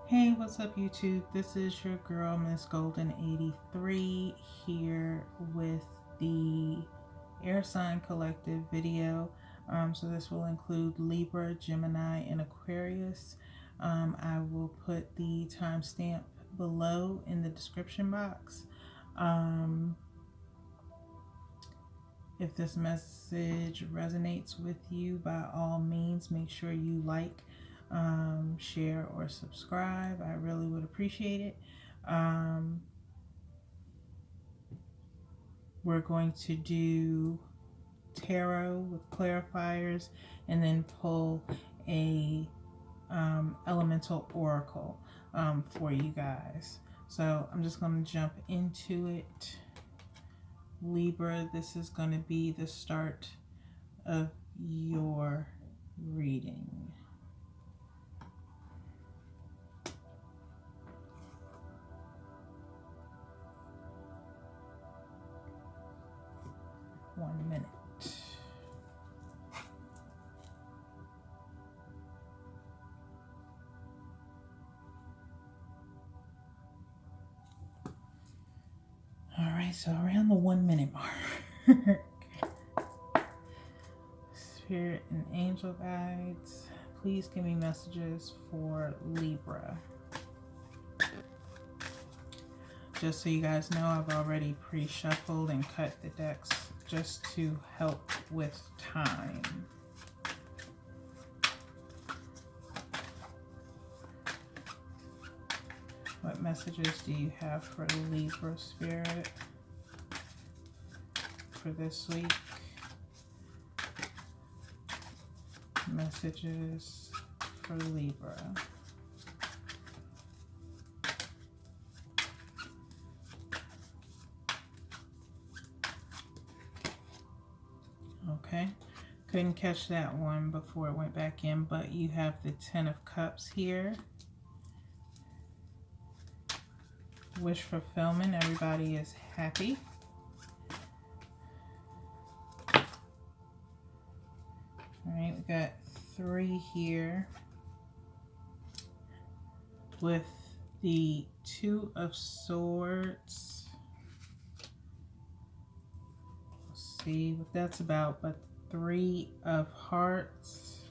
Hey, what's up YouTube? This is your girl Miss Golden 83 here with the air sign collective video. So this will include Libra, Gemini, and Aquarius. I will put the timestamp below in the description box. If this message resonates with you, by all means, make sure you like, share, or subscribe. I really would appreciate it. We're going to do tarot with clarifiers and then pull a elemental oracle for you guys. So I'm just going to jump into it. Libra, this is going to be the start of your reading. One minute. All right, so around the 1 minute mark. Spirit and angel guides, please give me messages for Libra. Just so you guys know, I've already pre-shuffled and cut the decks just to help with time. What messages do you have for Libra Spirit for this week? Messages for Libra. Okay, couldn't catch that one before it went back in, but you have the 10 of Cups here. Wish fulfillment, everybody is happy. All right, we got 3 here with the 2 of Swords. Let's see what that's about, but 3 of Hearts,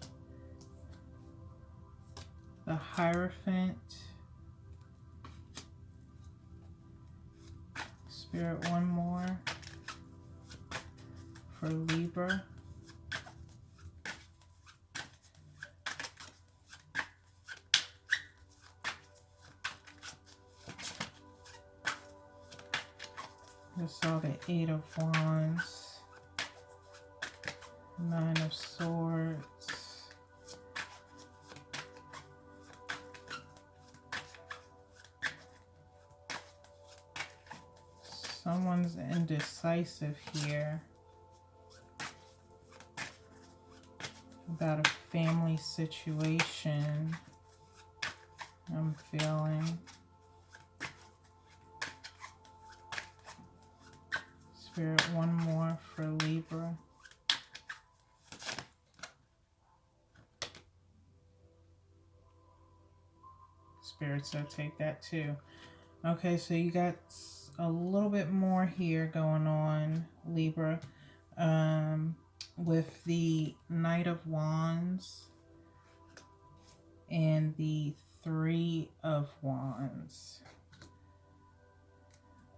the Hierophant. Spirit, one more for Libra. Just saw the 8 of Wands, 9 of Swords, someone's indecisive here about a family situation, I'm feeling. Spirit, one more for Libra. Spirit, so take that too. Okay, so you got a little bit more here going on, Libra, with the Knight of Wands and the 3 of Wands.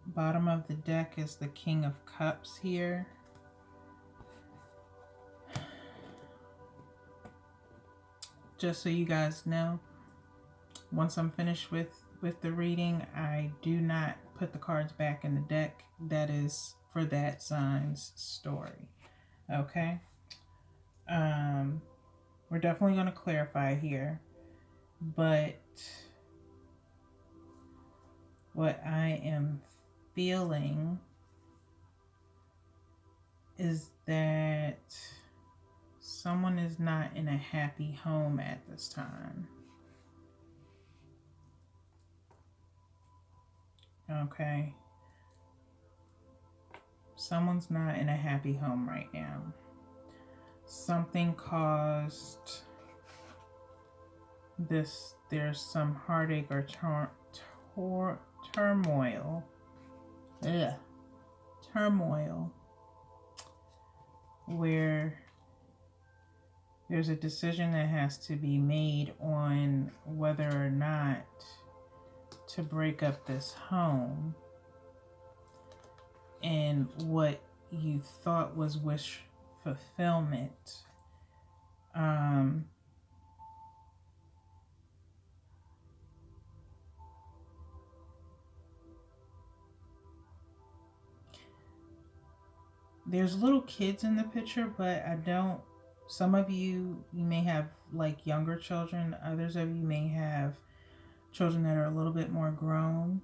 Bottom of the deck is the King of Cups here. Just so you guys know, once I'm finished with the reading, I do not put the cards back in the deck. That is for that sign's story. Okay? We're definitely going to clarify here, but what I am feeling is that someone is not in a happy home at this time. Okay. Someone's not in a happy home right now. Something caused there's some heartache or turmoil. Ugh. Turmoil where there's a decision that has to be made on whether or not to break up this home, and what you thought was wish fulfillment there's little kids in the picture, but some of you may have like younger children, others of you may have children that are a little bit more grown,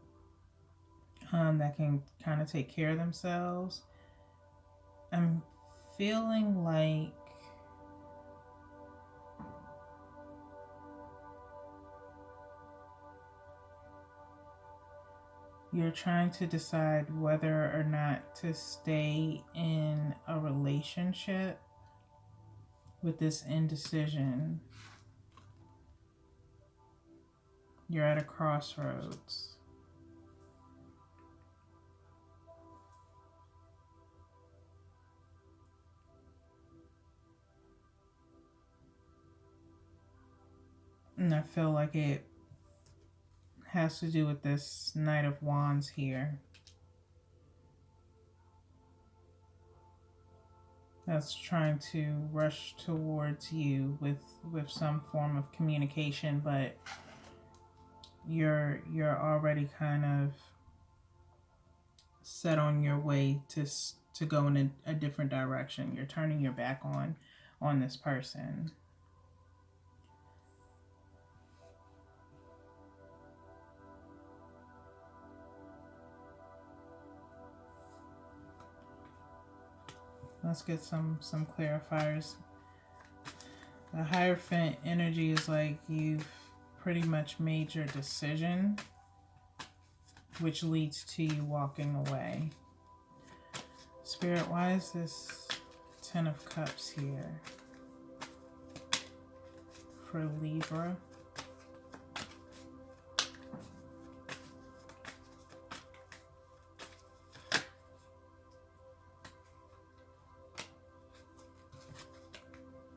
that can kind of take care of themselves. I'm feeling like you're trying to decide whether or not to stay in a relationship with this indecision. You're at a crossroads. And I feel like it has to do with this Knight of Wands here. That's trying to rush towards you with some form of communication, but you're already kind of set on your way to go in a different direction. You're turning your back on this person. Let's get some clarifiers. The Hierophant energy is like you've pretty much made your decision, which leads to you walking away. Spirit, why is this Ten of Cups here for Libra?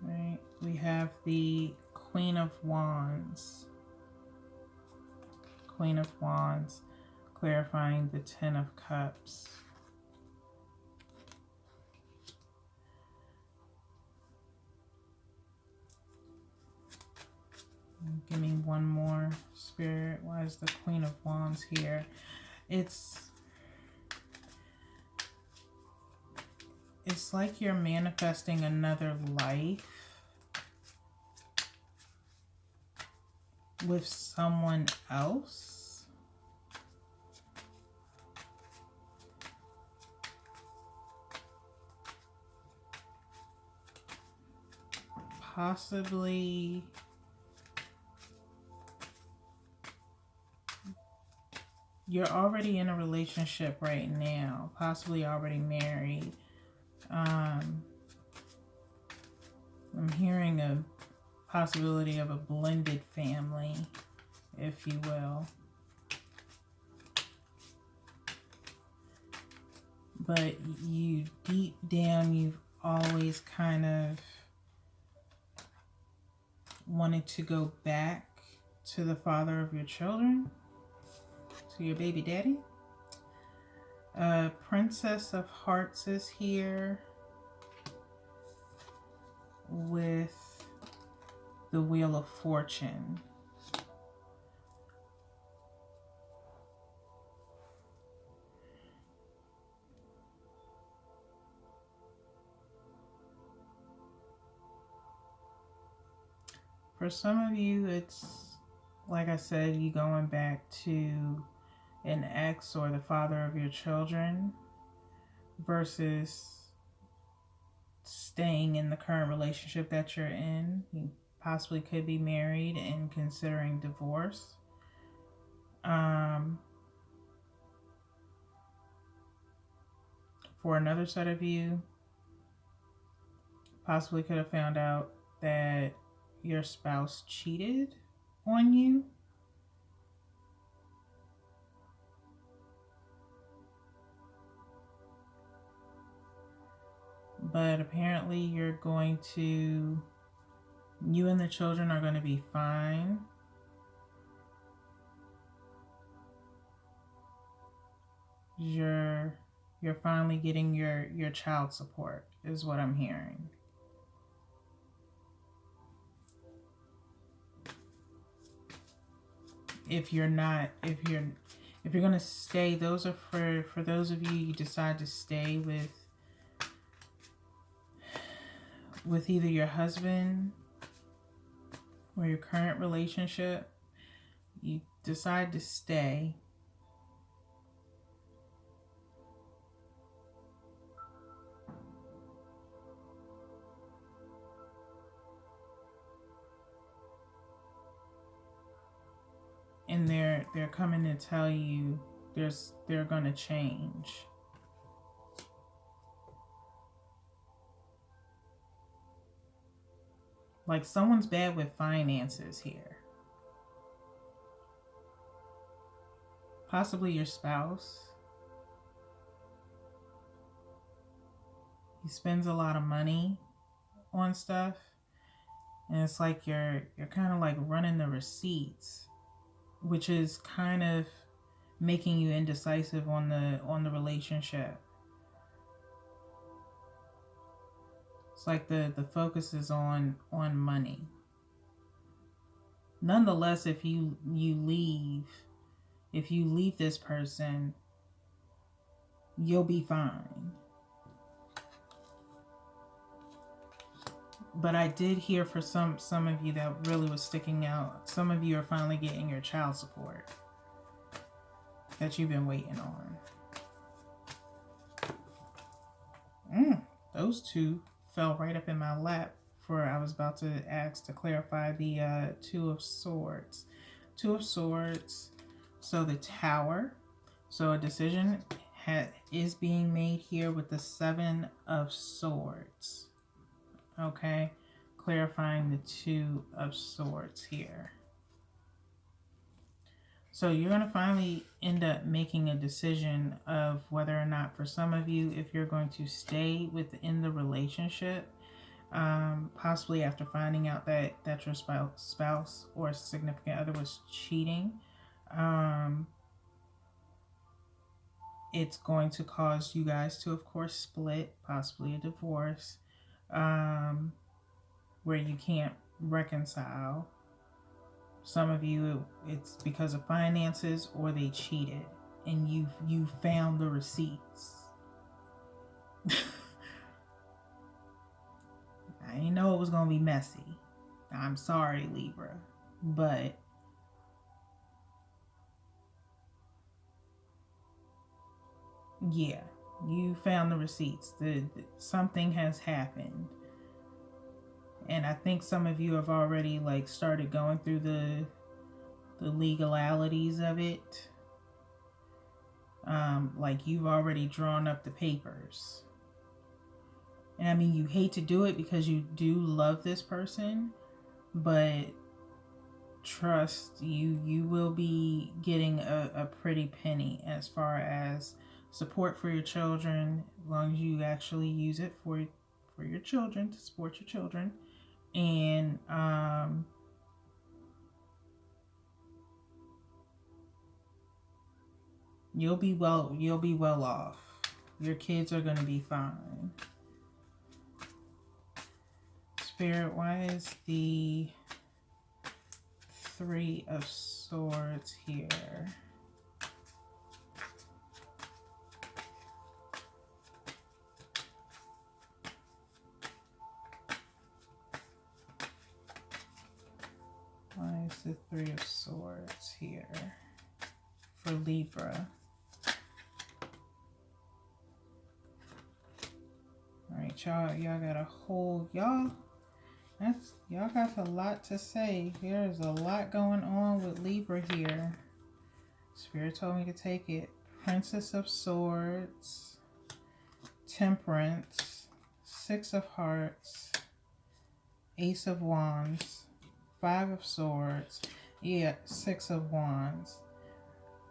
Right, we have the Queen of Wands. Queen of Wands, clarifying the Ten of Cups. Give me one more, Spirit. Why is the Queen of Wands here? It's like you're manifesting another life with someone else. Possibly you're already in a relationship right now, possibly already married. I'm hearing a possibility of a blended family, if you will. But you, deep down, you've always kind of wanted to go back to the father of your children, to your baby daddy. Princess of Hearts is here with the Wheel of Fortune. For some of you, it's, like I said, you going back to an ex or the father of your children versus staying in the current relationship that you're in. You possibly could be married and considering divorce. For another set of you, possibly could have found out that your spouse cheated on you. But apparently you and the children are going to be fine. You're finally getting your child support is what I'm hearing. If you're going to stay, those are for those of you decide to stay with either your husband or your current relationship, you decide to stay. And they're coming to tell you they're going to change. Like someone's bad with finances here. Possibly your spouse. He spends a lot of money on stuff. And it's like you're kind of like running the receipts, which is kind of making you indecisive on the relationship. It's like the focus is on money. Nonetheless, if you leave this person, you'll be fine. But I did hear for some of you that really was sticking out. Some of you are finally getting your child support that you've been waiting on. Those two fell right up in my lap for I was about to ask to clarify the Two of Swords. Two of Swords. So the Tower. So a decision is being made here with the Seven of Swords. Okay, clarifying the Two of Swords here. So you're going to finally end up making a decision of whether or not, for some of you, if you're going to stay within the relationship, possibly after finding out that your spouse or significant other was cheating. It's going to cause you guys to, of course, split, possibly a divorce, where you can't reconcile. Some of you, it's because of finances or they cheated and you found the receipts. I didn't know it was going to be messy. I'm sorry, Libra, but yeah, you found the receipts. Something has happened. And I think some of you have already like started going through the legalities of it. Like you've already drawn up the papers. And I mean, you hate to do it because you do love this person, but trust you will be getting a pretty penny as far as support for your children, as long as you actually use it for your children, to support your children. And you'll be well off. Your kids are going to be fine. Spirit, why is the Three of Swords here? Why is the Three of Swords here for Libra? Alright, y'all got a whole, y'all got a lot to say. There's a lot going on with Libra here. Spirit told me to take it. Princess of Swords, Temperance, Six of Hearts, Ace of Wands, Five of Swords, Yeah, Six of Wands.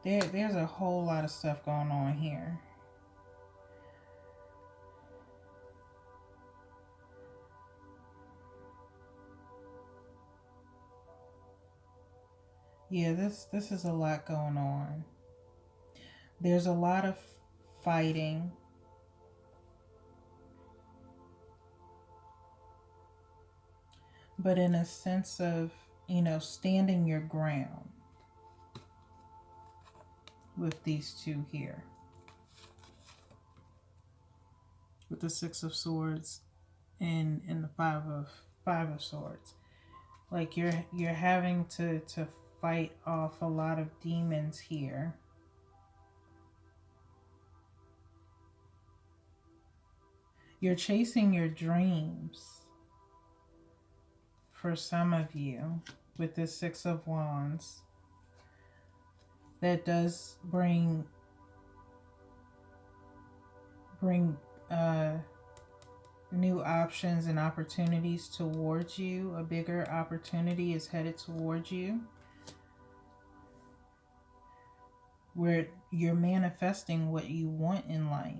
There's a whole lot of stuff going on here. Yeah, this is a lot going on. There's a lot of fighting. But in a sense of, standing your ground with these two here. With the Six of Swords and the Five of Swords. Like you're having to fight off a lot of demons here. You're chasing your dreams for some of you with this Six of Wands. That does bring new options and opportunities towards you. A bigger opportunity is headed towards you, where you're manifesting what you want in life.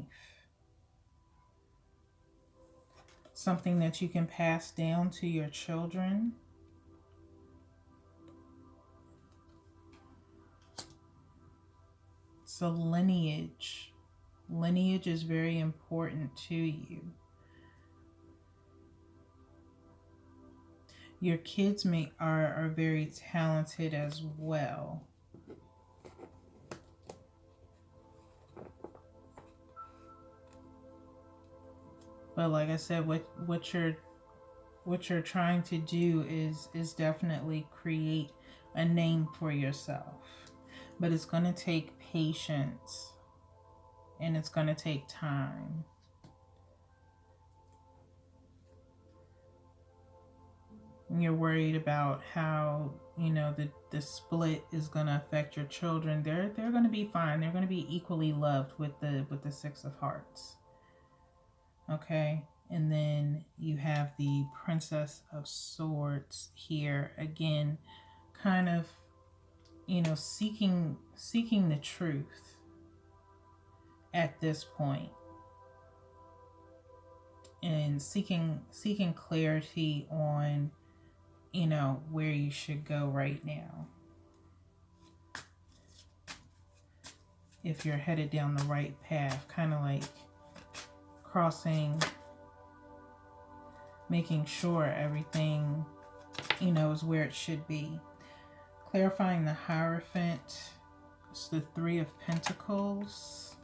Something that you can pass down to your children. So lineage. Lineage is very important to you. Your kids are very talented as well. But like I said, what you're trying to do is definitely create a name for yourself. But it's going to take patience and it's going to take time. And you're worried about how, the split is going to affect your children. They're going to be fine. They're going to be equally loved with the Six of Hearts. Okay? And then you have the Princess of Swords here. Again, kind of, seeking the truth at this point. And seeking clarity on, where you should go right now. If you're headed down the right path, kind of like crossing, making sure everything, is where it should be. Clarifying the Hierophant. It's the Three of Pentacles.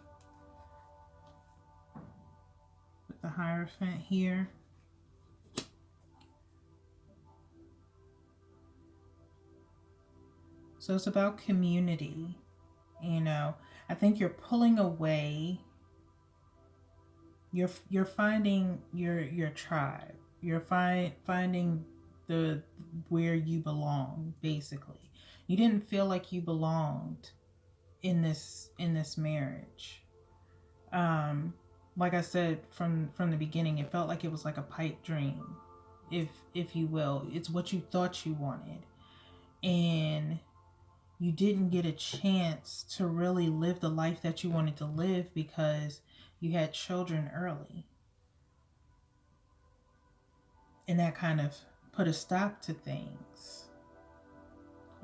With the Hierophant here. So it's about community. I think you're pulling away. You're finding your tribe. You're finding where you belong, basically. You didn't feel like you belonged in this marriage. Like I said from the beginning, it felt like it was like a pipe dream, if you will. It's what you thought you wanted. And you didn't get a chance to really live the life that you wanted to live because you had children early. And that kind of put a stop to things.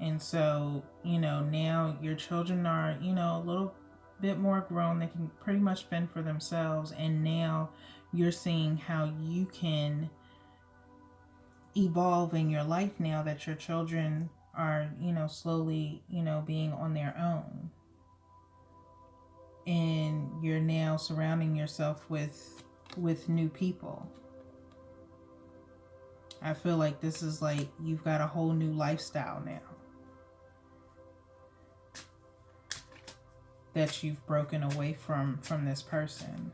And so, now your children are, a little bit more grown. They can pretty much fend for themselves. And now you're seeing how you can evolve in your life now that your children are, slowly, being on their own. And you're now surrounding yourself with new people. I feel like this is like you've got a whole new lifestyle now that you've broken away from this person.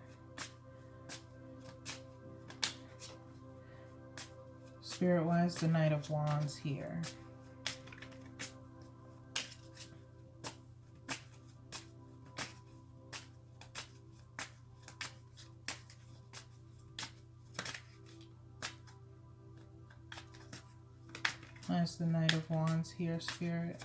Spirit-wise, the Knight of Wands here. That's the Knight of Wands here, Spirit.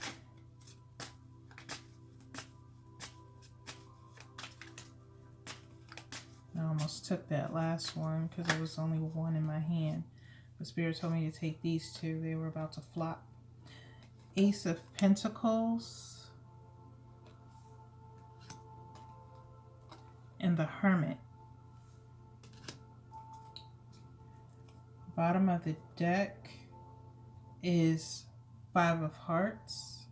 I almost took that last one because there was only one in my hand. The Spirit told me to take these two. They were about to flop. Ace of Pentacles and the Hermit. Bottom of the deck is Five of Hearts.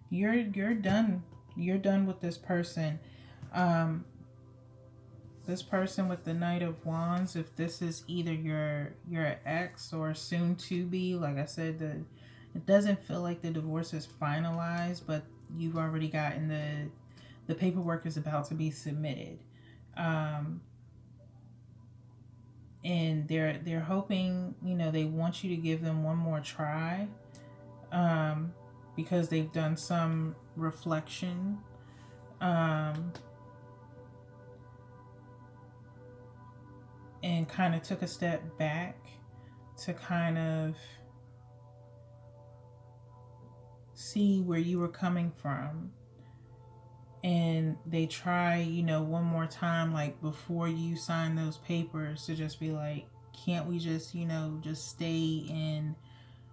You're done. You're done with this person. This person with the Knight of Wands, if this is either your ex or soon to be, like I said, it doesn't feel like the divorce is finalized, but you've already gotten the paperwork is about to be submitted. And they're hoping, you know, they want you to give them one more try, because they've done some reflection, and kind of took a step back to kind of see where you were coming from. And they try, you know, one more time, like before you sign those papers, to just be like, can't we just, you know, just stay in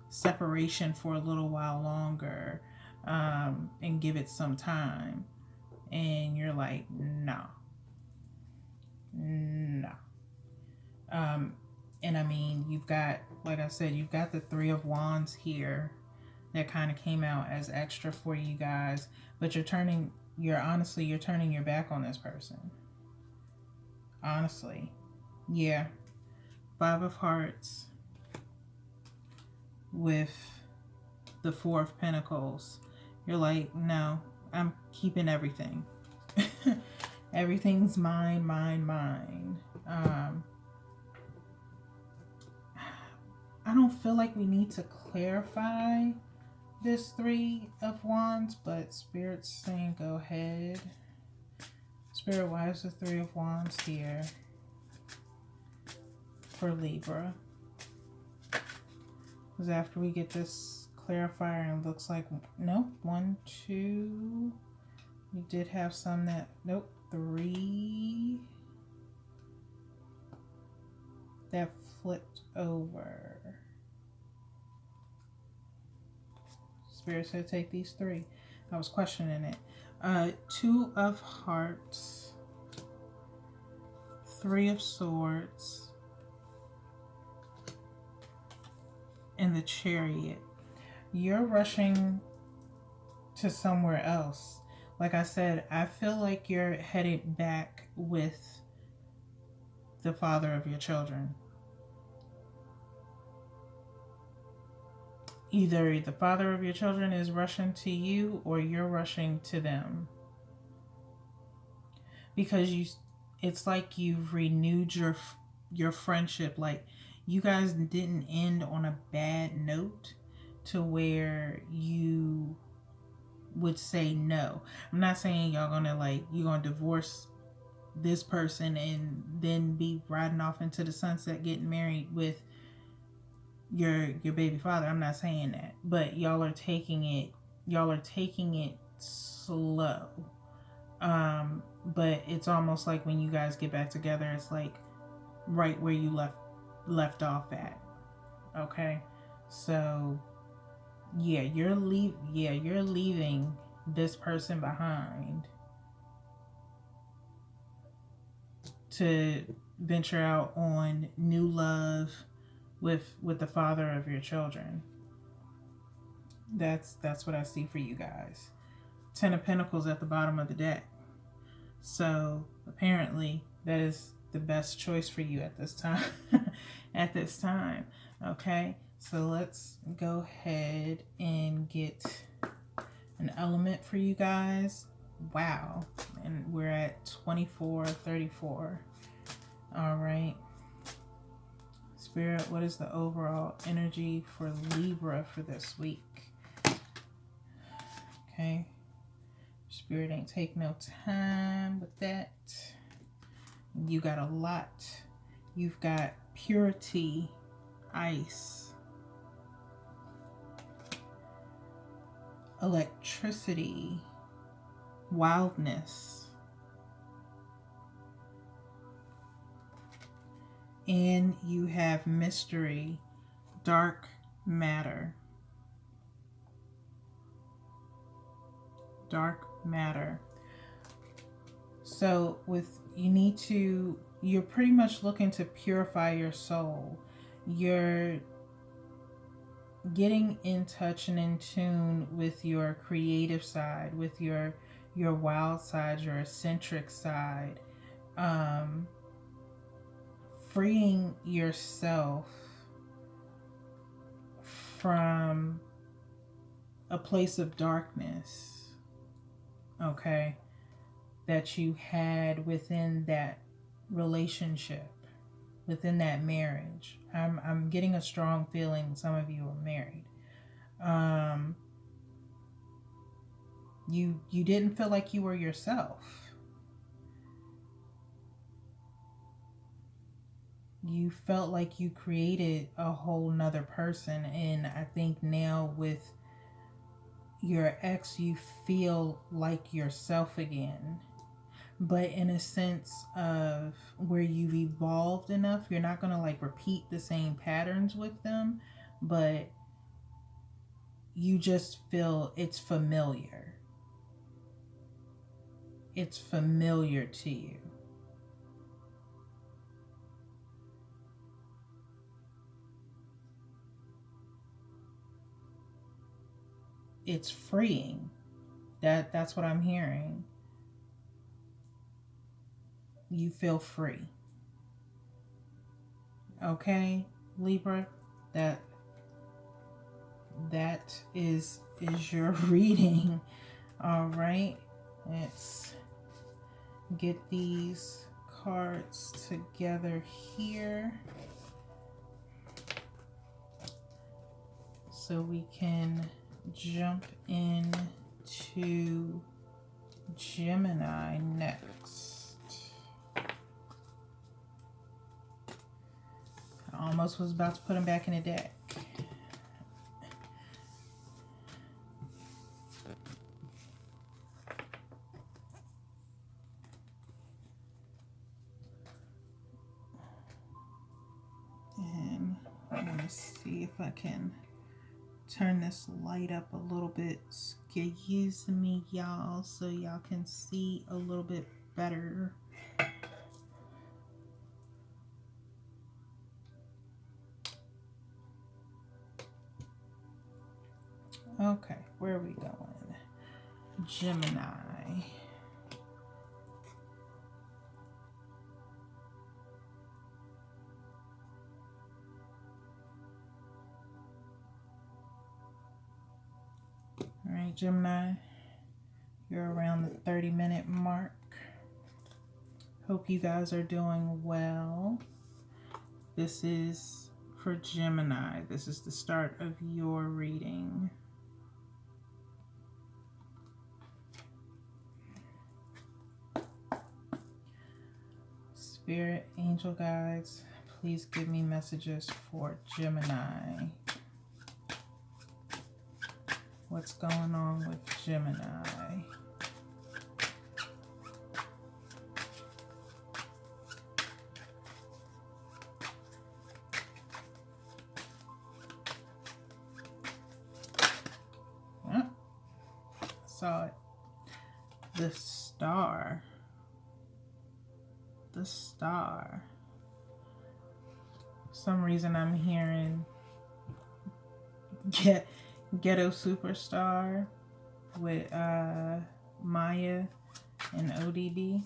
separation for a little while longer, and give it some time? And you're like, no. And I mean, you've got, like I said, you've got the Three of Wands here that kind of came out as extra for you guys, but you're turning your back on this person. Honestly. Yeah. Five of Hearts with the Four of Pentacles. You're like, no, I'm keeping everything. Everything's mine, mine, mine. I don't feel like we need to clarify this Three of Wands, but Spirit's saying go ahead. Spirit, why is the Three of Wands here for Libra? Because after we get this clarifier, and it looks like, nope, 1, 2, you did have some that, nope, 3 that flipped over. Spirit said take these 3. I was questioning it. Two of Hearts, Three of Swords, and the Chariot. You're rushing to somewhere else. Like I said, I feel like you're headed back with the father of your children. Either the father of your children is rushing to you, or you're rushing to them. Because it's like you've renewed your friendship. Like, you guys didn't end on a bad note to where you would say no. I'm not saying y'all gonna, you're gonna divorce this person and then be riding off into the sunset getting married with your baby father. I'm not saying that, but y'all are taking it slow. But it's almost like when you guys get back together, it's like right where you left off at. Okay, so yeah, you're leaving this person behind to venture out on new love with the father of your children. That's what I see for you guys. 10 of Pentacles at the bottom of the deck. So apparently that is the best choice for you at this time. At this time. Okay, so let's go ahead and get an element for you guys. Wow, and we're at 24:34. All right, Spirit, what is the overall energy for Libra for this week? Okay, Spirit ain't take no time with that. You got a lot. You've got purity, ice, electricity, wildness. And you have mystery, dark matter. Dark matter. So you're pretty much looking to purify your soul. You're getting in touch and in tune with your creative side, with your wild side, your eccentric side. Freeing yourself from a place of darkness, okay, that you had within that relationship, within that marriage. I'm getting a strong feeling some of you are married. You didn't feel like you were yourself. You felt like you created a whole nother person, and I think now with your ex you feel like yourself again, but in a sense of where you've evolved enough, you're not going to like repeat the same patterns with them, but you just feel it's familiar. It's familiar to you. It's freeing. That's what I'm hearing. You feel free. Okay, Libra? That is your reading. All right. Let's get these cards together here so we can jump into Gemini next. I almost was about to put them back in the deck. And I'm going to see if I can turn this light up a little bit. Excuse me, y'all, so y'all can see a little bit better. Okay, where are we going? Gemini. All right, Gemini, you're around the 30-minute mark. Hope you guys are doing well. This is for Gemini. This is the start of your reading. Spirit, angel guides, please give me messages for Gemini. What's going on with Gemini? Oh, saw it. The star. The star. For some reason I'm hearing Ghetto Superstar with Maya and ODB.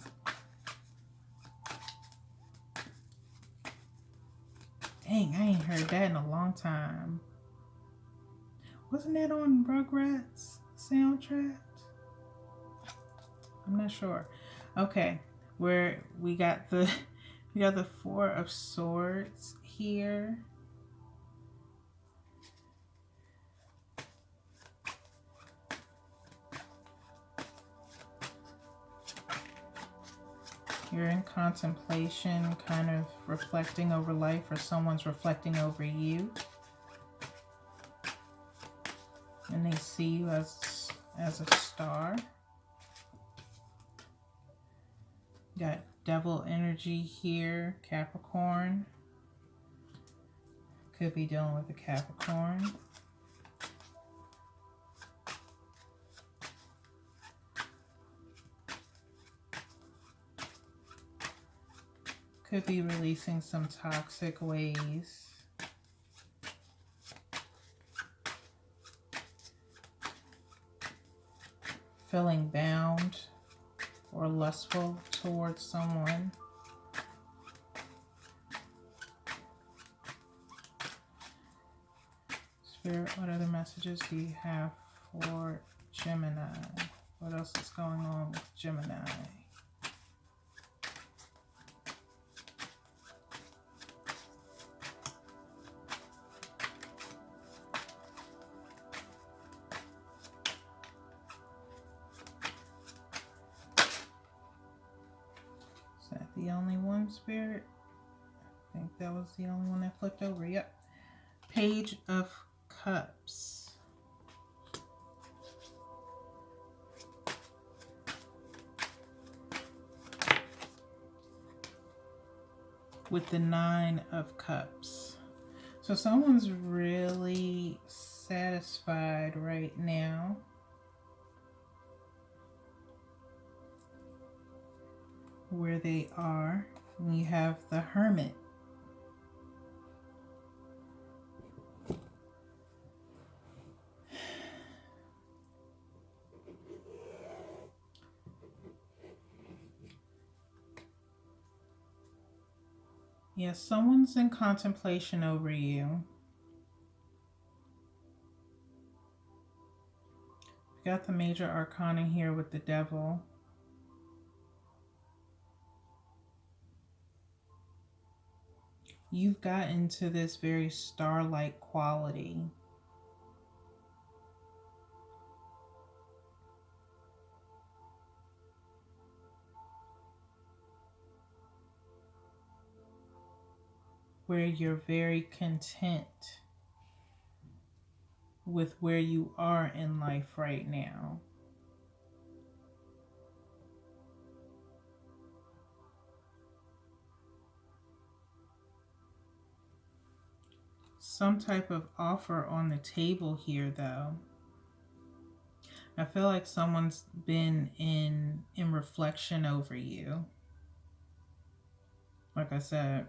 Dang, I ain't heard that in a long time. Wasn't that on Rugrats soundtrack? I'm not sure. Okay, where we got the Four of Swords here. You're in contemplation, kind of reflecting over life, or someone's reflecting over you. And they see you as as a star. Got devil energy here, Capricorn. Could be dealing with a Capricorn. Could be releasing some toxic ways. Feeling bound or lustful towards someone. Spirit, what other messages do you have for Gemini? What else is going on with Gemini? Is that the only one, Spirit? I think that was the only one that flipped over. Yep. Page of Cups. With the Nine of Cups. So someone's really satisfied right now. Where they are. And you have the Hermit. Yes, someone's in contemplation over you. We got the major arcana here with the Devil. You've gotten to this very star-like quality. Where you're very content with where you are in life right now. Some type of offer on the table here, though. I feel like someone's been in reflection over you. Like I said,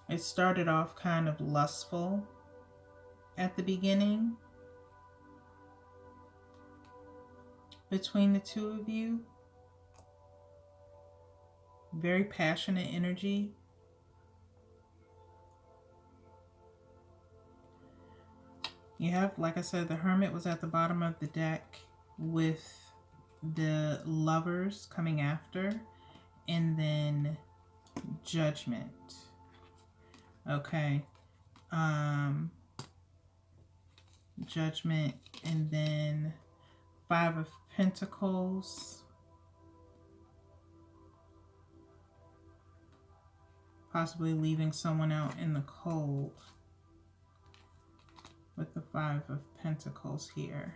it started off kind of lustful at the beginning between the two of you. Very passionate energy. You have, like I said, the Hermit was at the bottom of the deck with the Lovers coming after, and then Judgment. Okay. Judgment, and then Five of Pentacles. Possibly leaving someone out in the cold with the Five of Pentacles here.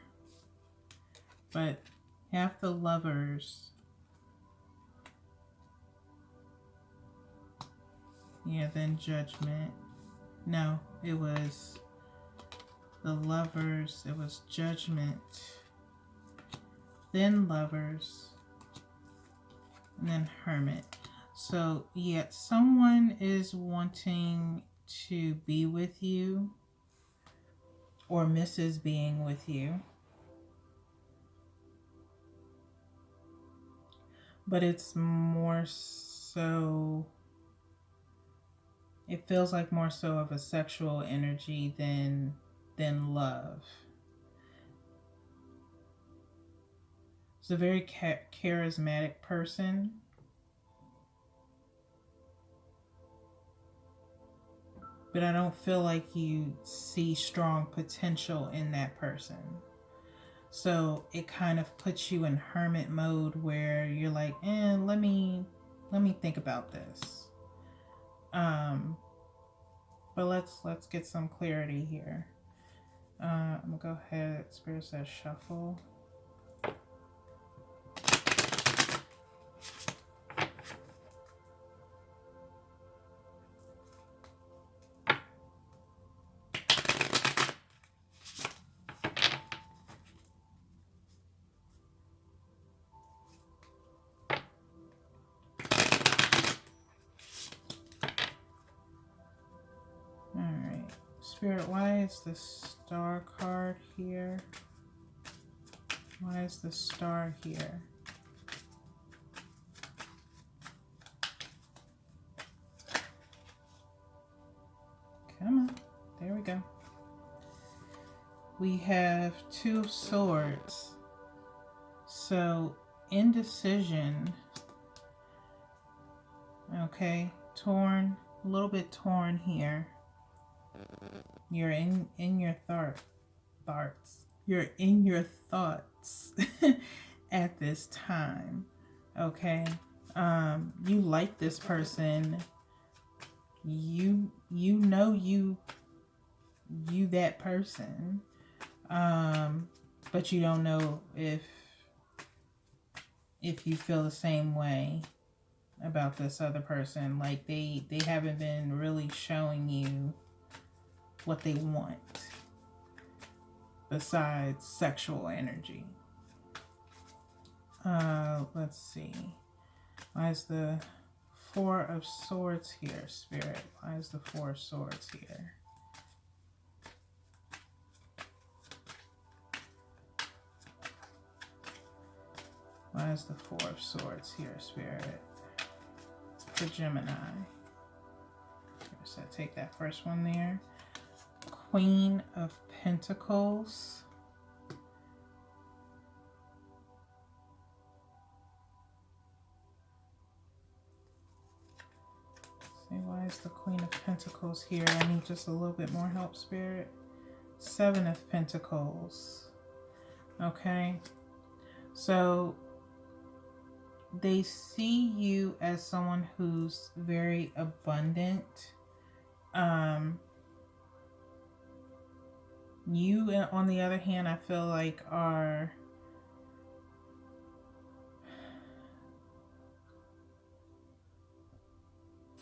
But have the Lovers. Yeah, then Judgment. No, it was the Lovers. It was Judgment. Then Lovers. And then Hermit. So, yeah, someone is wanting to be with you or misses being with you. But it's more so, it feels like more so of a sexual energy than love. It's a very charismatic person. But I don't feel like you see strong potential in that person. So it kind of puts you in hermit mode where you're like, let me think about this. But let's get some clarity here. I'm gonna go ahead. Spirit says shuffle. Alright. Spirit, why is the star card here? Why is the star here? Come on. There we go. We have Two of Swords. So, indecision. Okay. Torn. A little bit torn here. You're in your thoughts. You're in your thoughts at this time. Okay. You like this person. You know you that person. But you don't know if you feel the same way about this other person. Like they haven't been really showing you what they want besides sexual energy. Let's see. Why is the Four of Swords here, Spirit? Why is the Four of Swords here? Why is the Four of Swords here, Spirit? For Gemini. So take that first one there. Queen of Pentacles. See, why is the Queen of Pentacles here? I need just a little bit more help, Spirit. Seven of Pentacles. Okay. So they see you as someone who's very abundant. You, on the other hand, I feel like are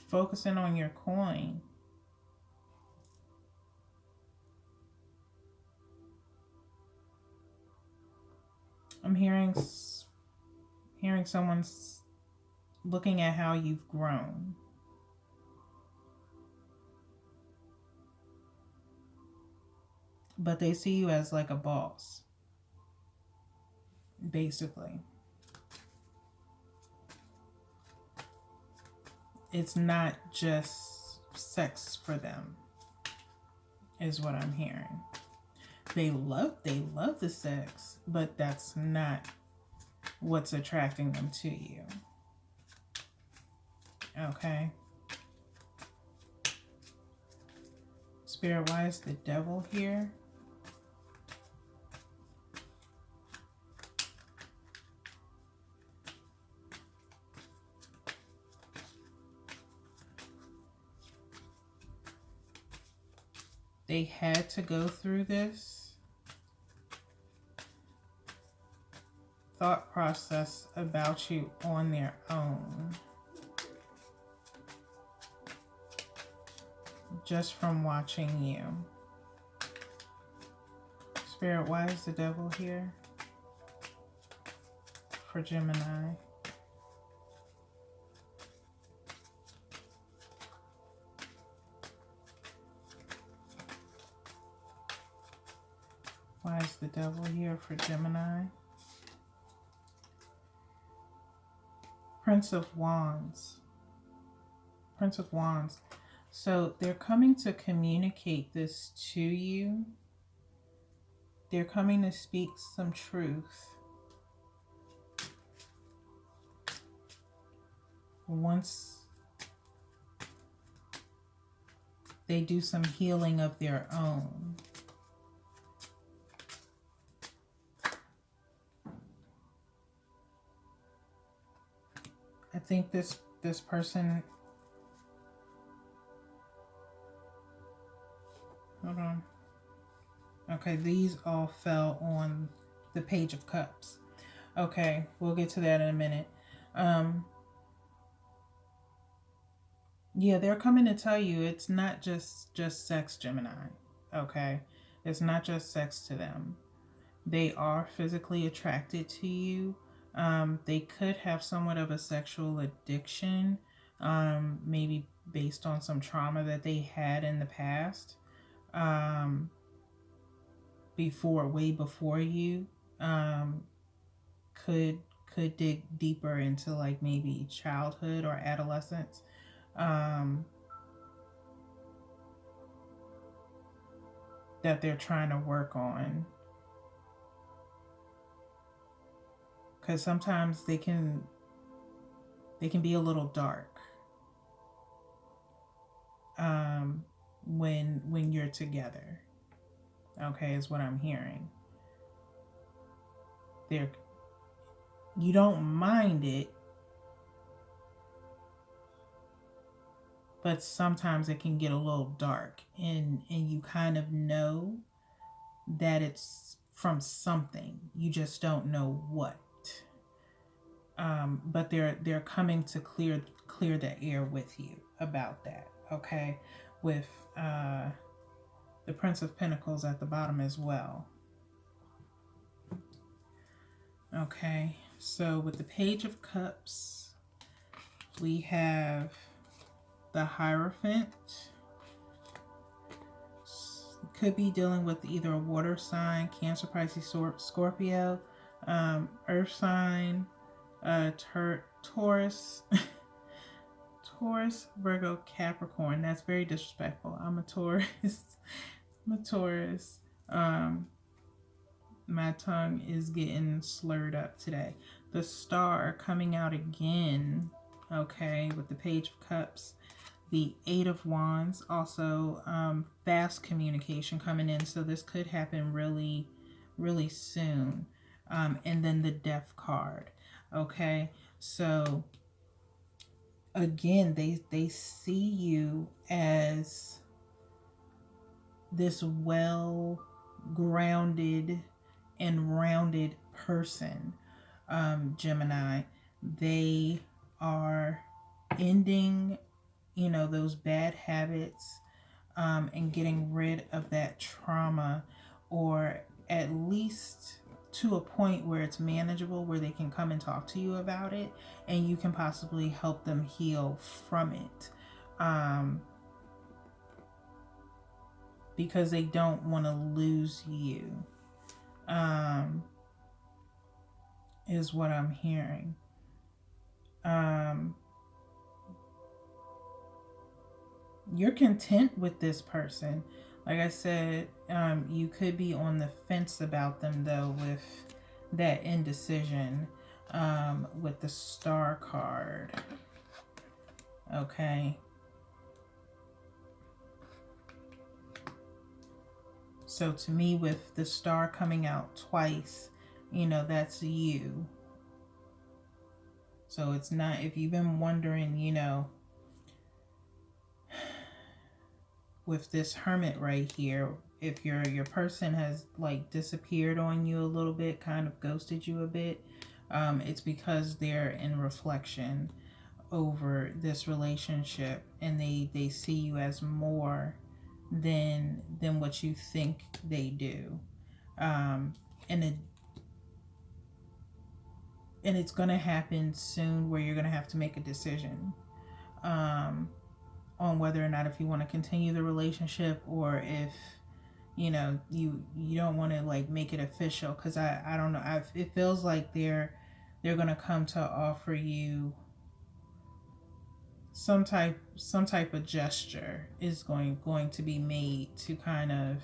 focusing on your coin. I'm hearing someone's looking at how you've grown. But they see you as like a boss, basically. It's not just sex for them, is what I'm hearing. They love the sex, but that's not what's attracting them to you. Okay. Spirit, why is the Devil here? They had to go through this thought process about you on their own. Just from watching you. Spirit, why is the Devil here? For Gemini. Why is the Devil here for Gemini? Prince of Wands. Prince of Wands. So they're coming to communicate this to you. They're coming to speak some truth. Once they do some healing of their own. I think this person Hold on. Okay, these all fell on the Page of Cups. Okay, we'll get to that in a minute. Yeah, they're coming to tell you it's not just sex, Gemini. Okay, it's not just sex to them. They are physically attracted to you. They could have somewhat of a sexual addiction, maybe based on some trauma that they had in the past, way before you. Could dig deeper into like maybe childhood or adolescence. That they're trying to work on. Because sometimes they can be a little dark when you're together. Okay, is what I'm hearing. You don't mind it, but sometimes it can get a little dark, and you kind of know that it's from something. You just don't know what. But they're coming to clear the air with you about that. Okay, with the Prince of Pentacles at the bottom as well. Okay, so with the Page of Cups, we have the Hierophant. Could be dealing with either a water sign, Cancer, Pisces, Scorpio, earth sign, Taurus, Taurus, Virgo, Capricorn. That's very disrespectful. I'm a Taurus. My tongue is getting slurred up today. The Star coming out again, okay, with the Page of Cups. The Eight of Wands, also fast communication coming in. So this could happen really, really soon. And then the Death card, okay. So again, they see you as this well-grounded and rounded person, Gemini. They are ending, those bad habits, and getting rid of that trauma, or at least to a point where it's manageable, where they can come and talk to you about it, and you can possibly help them heal from it. Because they don't want to lose you, is what I'm hearing. You're content with this person. Like I said, you could be on the fence about them, though, with that indecision, with the Star card. Okay. So to me, with the Star coming out twice, that's you. So it's not, if you've been wondering, with this Hermit right here, if your person has like disappeared on you a little bit, kind of ghosted you a bit, it's because they're in reflection over this relationship, and they see you as more than what you think they do. And it's going to happen soon, where you're going to have to make a decision on whether or not if you want to continue the relationship, or if you don't want to like make it official, because I don't know, it feels like they're going to come to offer you some type of gesture is going to be made to kind of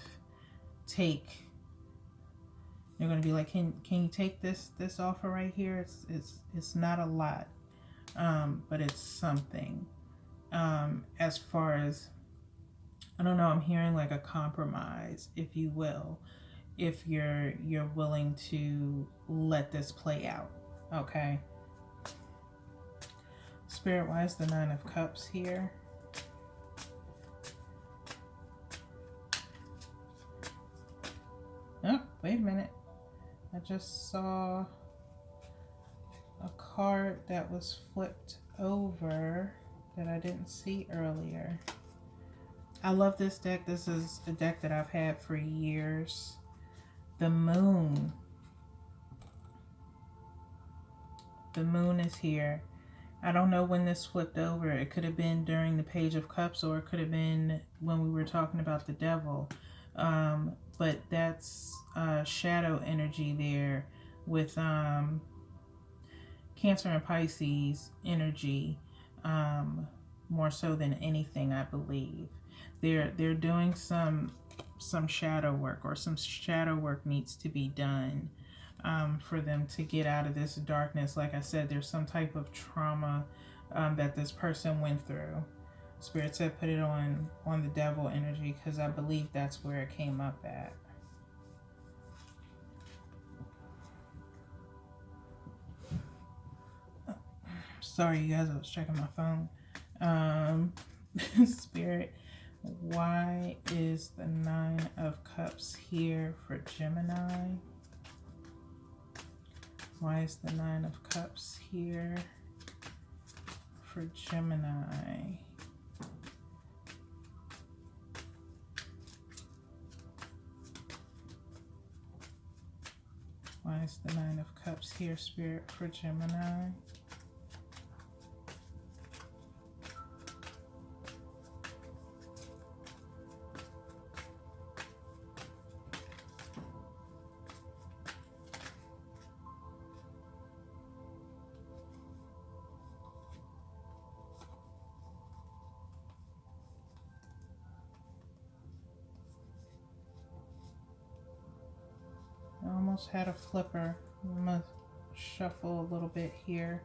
take. They're going to be like, can you take this offer right here? It's not a lot, but it's something. As far as, I don't know, I'm hearing like a compromise, if you will, if you're willing to let this play out. Okay. Spirit, why is the Nine of Cups here? Wait a minute. I just saw a card that was flipped over that I didn't see earlier. I love this deck. This is a deck that I've had for years. The Moon. The Moon is here. I don't know when this flipped over. It could have been during the Page of Cups, or it could have been when we were talking about the Devil. But that's shadow energy there with Cancer and Pisces energy, more so than anything, I believe. They're doing some shadow work, or some shadow work needs to be done for them to get out of this darkness. Like I said, there's some type of trauma that this person went through. Spirit said put it on the Devil energy, because I believe that's where it came up at. Sorry, you guys, I was checking my phone. Spirit, why is the Nine of Cups here for Gemini? Why is the Nine of Cups here for Gemini? Why is the Nine of Cups here, Spirit, for Gemini? I almost had a flipper. I'm going to shuffle a little bit here.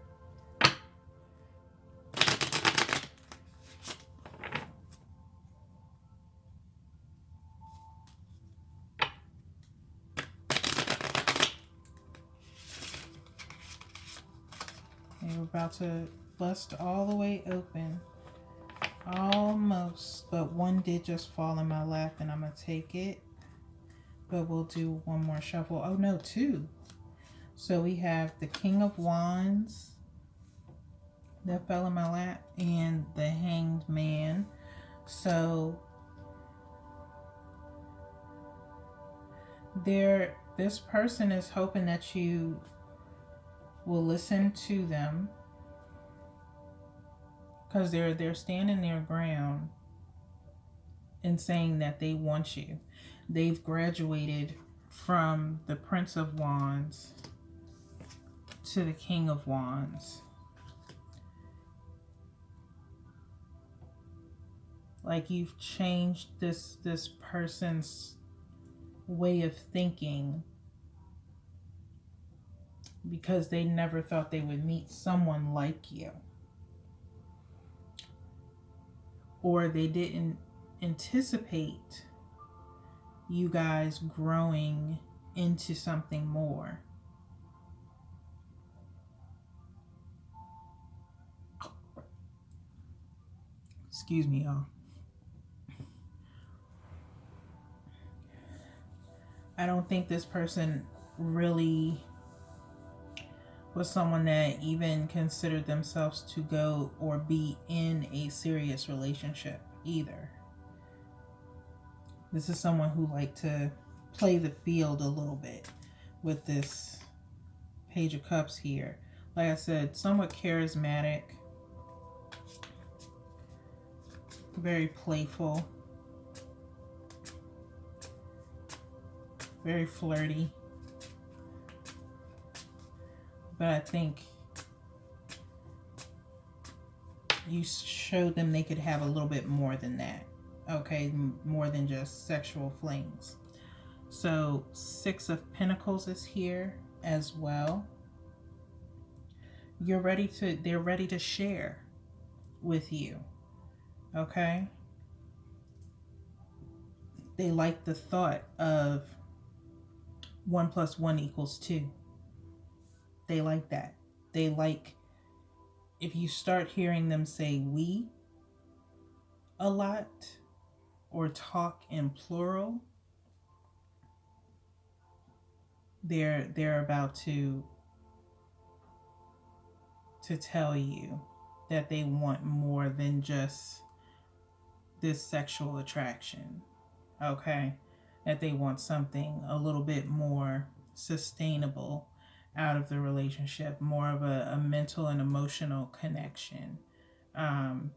And we're about to bust all the way open. Almost, but one did just fall in my lap, and I'm going to take it. But we'll do one more shuffle. Oh no, two. So we have the King of Wands that fell in my lap, and the Hanged Man. So this person is hoping that you will listen to them, because they're standing their ground and saying that they want you. They've graduated from the Prince of Wands to the King of Wands. Like, you've changed this person's way of thinking, because they never thought they would meet someone like you. Or they didn't anticipate you guys growing into something more. Excuse me, y'all. I don't think this person really was someone that even considered themselves to go or be in a serious relationship either. This is someone who liked to play the field a little bit with this Page of Cups here. Like I said, somewhat charismatic, very playful, very flirty. But I think you showed them they could have a little bit more than that. Okay, more than just sexual flings. So Six of Pentacles is here as well. They're ready to share with you. Okay? They like the thought of 1 + 1 = 2. They like that. They like, if you start hearing them say we a lot, or talk in plural, they're about to tell you that they want more than just this sexual attraction. Okay? That they want something a little bit more sustainable out of the relationship, more of a mental and emotional connection.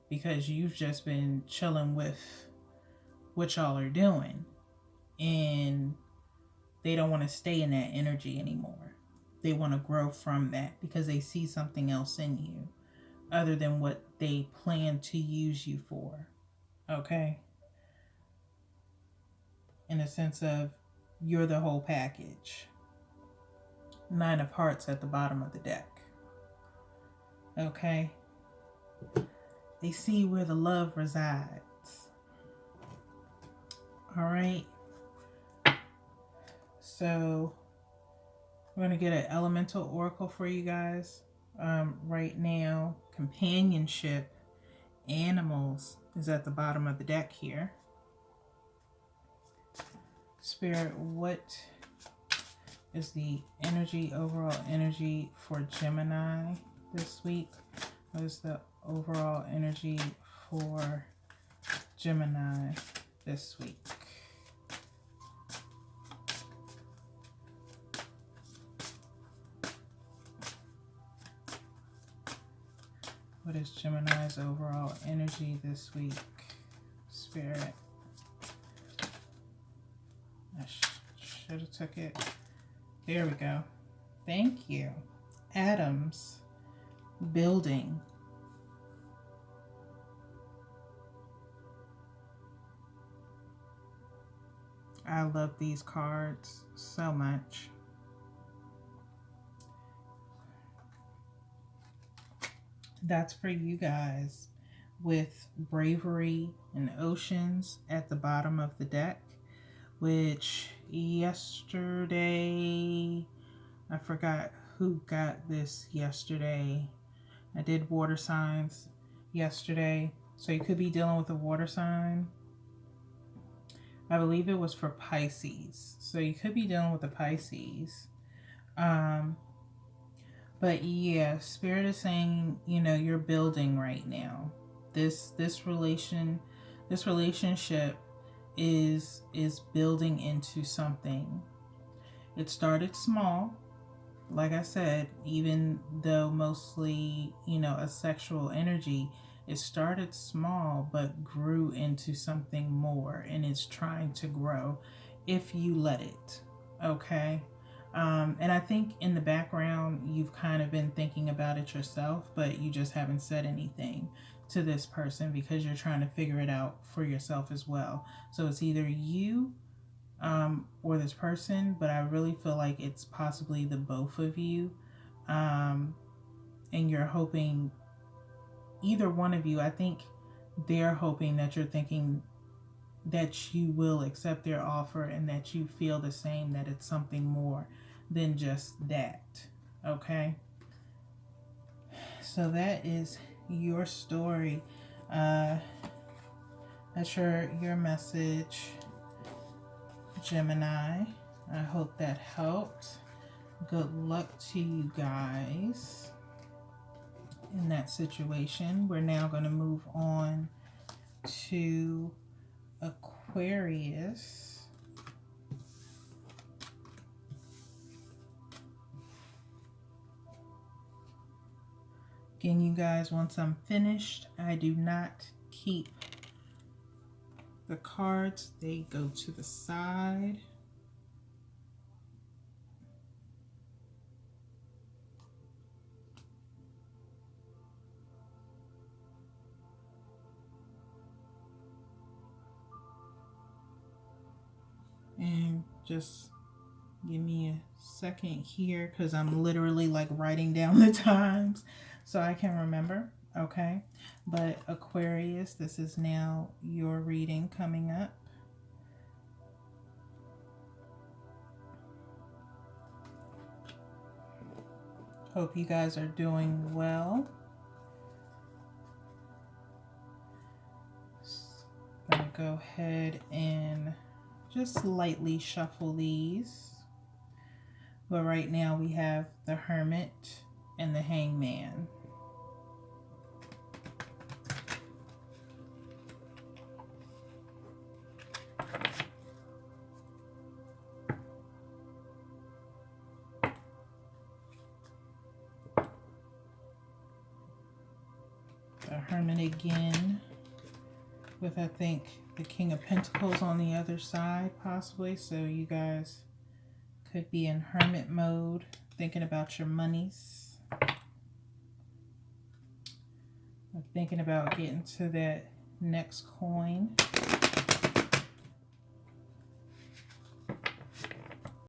Because you've just been chilling with what y'all are doing, and they don't want to stay in that energy anymore. They want to grow from that because they see something else in you other than what they plan to use you for. Okay? In a sense of you're the whole package. 9 of Hearts at the bottom of the deck. Okay? They see where the love resides. All right? So we're going to get an elemental oracle for you guys right now. Companionship, animals is at the bottom of the deck here. Spirit, what is the energy, overall energy for Gemini this week? What is the overall energy for Gemini this week? What is Gemini's overall energy this week? Spirit. I should have took it. There we go. Thank you. Atoms. Building. I love these cards so much. That's for you guys with bravery and oceans at the bottom of the deck, which yesterday, I forgot who got this yesterday. I did water signs yesterday. So you could be dealing with a water sign. I believe it was for Pisces. So you could be dealing with a Pisces. But yeah, Spirit is saying, you know, you're building right now. This relationship is building into something. It started small, like I said, even though mostly, you know, a sexual energy, it started small but grew into something more, and it's trying to grow if you let it. Okay? And I think in the background, you've kind of been thinking about it yourself, but you just haven't said anything to this person because you're trying to figure it out for yourself as well. So it's either you or this person, but I really feel like it's possibly the both of you. And you're hoping, either one of you, I think they're hoping that you're thinking that you will accept their offer and that you feel the same, that it's something more than just that. Okay? So that is your story. That's your message, Gemini. I hope that helped. Good luck to you guys in that situation. We're now going to move on to Aquarius. Again, you guys, once I'm finished, I do not keep the cards. They go to the side. And just give me a second here because I'm literally like writing down the times so I can remember. Okay. But Aquarius, this is now your reading coming up. Hope you guys are doing well. I'm going to go ahead and just lightly shuffle these. But right now we have the Hermit and the Hangman. The Hermit again, with I think the King of Pentacles on the other side possibly. So you guys could be in hermit mode, thinking about your monies. Or thinking about getting to that next coin.